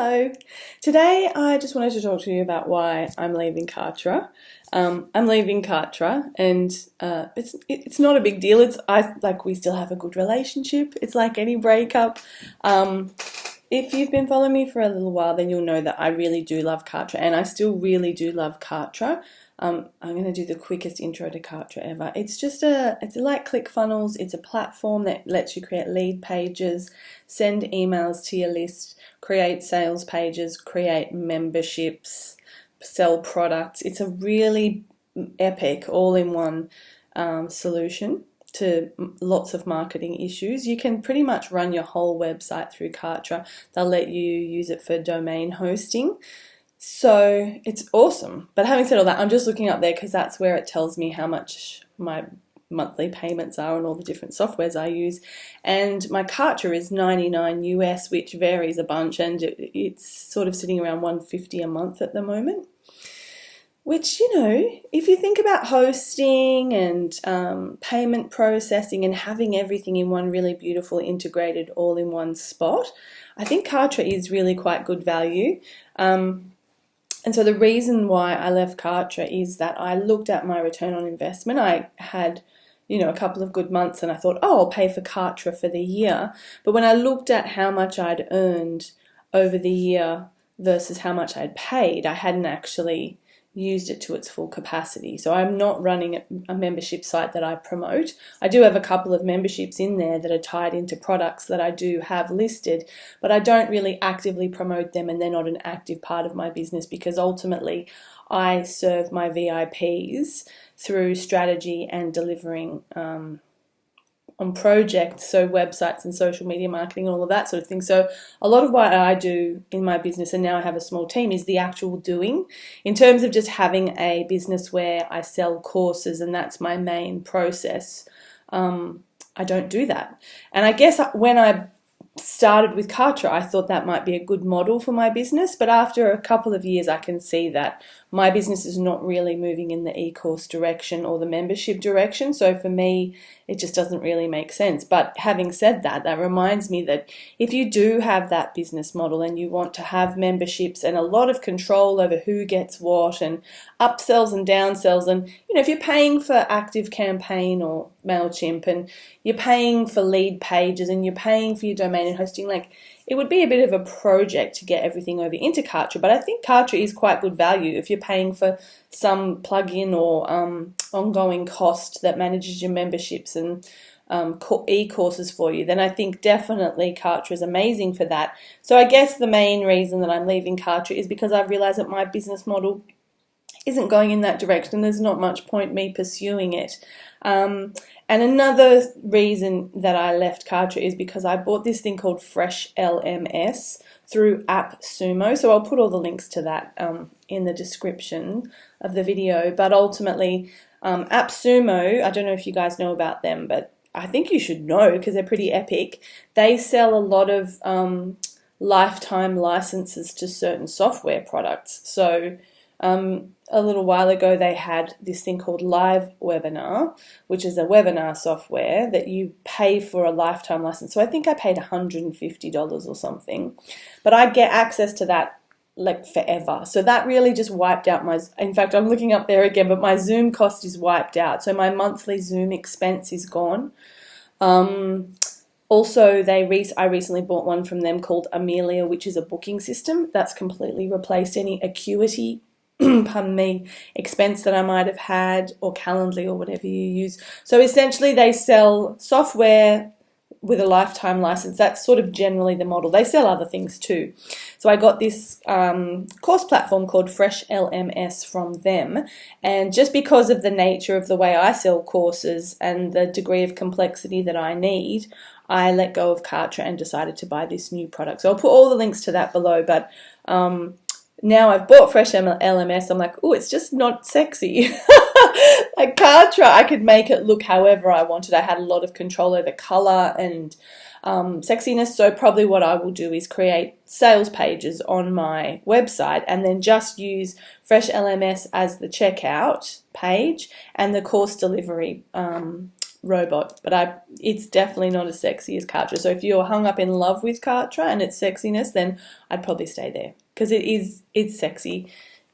Hello. Today I just wanted to talk to you about why I'm leaving Kartra. I'm leaving Kartra, and it's not a big deal. We still have a good relationship. It's like any breakup. If you've been following me for a little while, then you'll know that I really do love Kartra, and I still really do love Kartra. I'm going to do the quickest intro to Kartra ever. It's like ClickFunnels. It's a platform that lets you create lead pages, send emails to your list, create sales pages, create memberships, sell products. It's a really epic all-in-one solution to lots of marketing issues. You can pretty much run your whole website through Kartra. They'll let you use it for domain hosting. So it's awesome. But having said all that, I'm just looking up there because that's where it tells me how much my monthly payments are on all the different softwares I use. And my Kartra is $99 US, which varies a bunch, and it's sort of sitting around $150 a month at the moment. Which, if you think about hosting and payment processing and having everything in one really beautiful integrated all-in-one spot, I think Kartra is really quite good value. And so the reason why I left Kartra is that I looked at my return on investment. I had, a couple of good months, and I thought, I'll pay for Kartra for the year. But when I looked at how much I'd earned over the year versus how much I'd paid, I hadn't actually used it to its full capacity. So I'm not running a membership site that I promote. I do have a couple of memberships in there that are tied into products that I do have listed, but I don't really actively promote them, and they're not an active part of my business because ultimately I serve my VIPs through strategy and delivering on projects, so websites and social media marketing and all of that sort of thing. So a lot of what I do in my business, and now I have a small team, is the actual doing. In terms of just having a business where I sell courses and that's my main process, I don't do that. And I guess when I started with Kartra, I thought that might be a good model for my business, but after a couple of years I can see that my business is not really moving in the e-course direction or the membership direction. So for me, it just doesn't really make sense. But having said that, that reminds me that if you do have that business model and you want to have memberships and a lot of control over who gets what and upsells and downsells, and if you're paying for ActiveCampaign or MailChimp and you're paying for lead pages and you're paying for your domain and hosting, it would be a bit of a project to get everything over into Kartra. But I think Kartra is quite good value if you're paying for some plugin or ongoing cost that manages your memberships and e-courses for you. Then I think definitely Kartra is amazing for that. So I guess the main reason that I'm leaving Kartra is because I've realized that my business model isn't going in that direction. There's not much point me pursuing it. And another reason that I left Kartra is because I bought this thing called Fresh LMS through Appsumo. So I'll put all the links to that in the description of the video. But ultimately, Appsumo, I don't know if you guys know about them, but I think you should know because they're pretty epic. They sell a lot of lifetime licenses to certain software products. So a little while ago, they had this thing called Live Webinar, which is a webinar software that you pay for a lifetime license. So I think I paid $150 or something, but I get access to that forever. So that really just wiped out in fact, I'm looking up there again, but my Zoom cost is wiped out. So my monthly Zoom expense is gone. Also, I recently bought one from them called Amelia, which is a booking system that's completely replaced any Acuity expense that I might have had, or Calendly, or whatever you use. So essentially they sell software with a lifetime license. That's sort of generally the model. They sell other things too. So I got this course platform called Fresh LMS from them, and just because of the nature of the way I sell courses and the degree of complexity that I need, I let go of Kartra and decided to buy this new product. So I'll put all the links to that below, but now I've bought Fresh LMS, I'm like, oh, it's just not sexy. Like Kartra, I could make it look however I wanted. I had a lot of control over color and sexiness. So probably what I will do is create sales pages on my website and then just use Fresh LMS as the checkout page and the course delivery robot, but it's definitely not as sexy as Kartra. So if you're hung up in love with Kartra and its sexiness, then I'd probably stay there because it's sexy.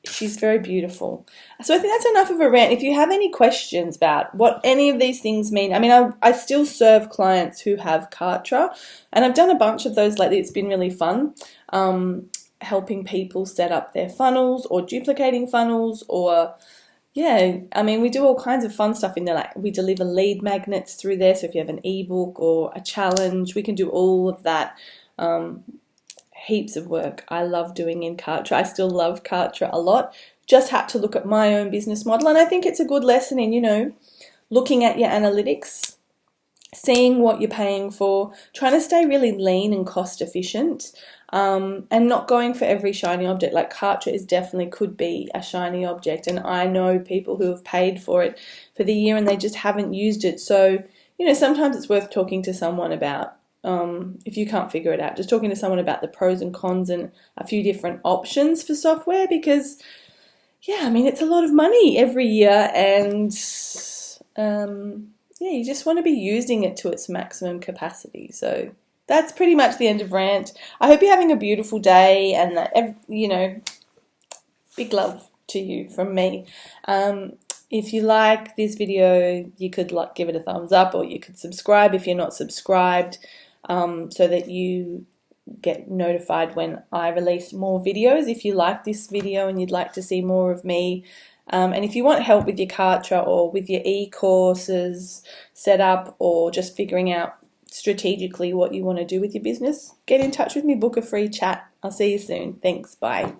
She's very beautiful. So I think that's enough of a rant. If you have any questions about what any of these things mean, I mean, I still serve clients who have Kartra, and I've done a bunch of those lately. It's been really fun, helping people set up their funnels or duplicating funnels, or yeah, I mean, we do all kinds of fun stuff in there. Like we deliver lead magnets through there. So if you have an ebook or a challenge, we can do all of that. Heaps of work I love doing in Kartra. I still love Kartra a lot. Just had to look at my own business model, and I think it's a good lesson in, you know, looking at your analytics, seeing what you're paying for, trying to stay really lean and cost efficient, and not going for every shiny object. Like Kartra is definitely could be a shiny object, and I know people who have paid for it for the year and they just haven't used it. So, you know, sometimes it's worth talking to someone about. If you can't figure it out, just talking to someone about the pros and cons and a few different options for software, because yeah, I mean, it's a lot of money every year, and yeah, you just want to be using it to its maximum capacity. So that's pretty much the end of rant. I hope you're having a beautiful day, and that, you know, big love to you from me. If you like this video, you could give it a thumbs up, or you could subscribe if you're not subscribed, so that you get notified when I release more videos. If you like this video and you'd like to see more of me, and if you want help with your Kartra or with your e-courses set up, or just figuring out strategically what you want to do with your business, get in touch with me, book a free chat. I'll see you soon. Thanks, bye.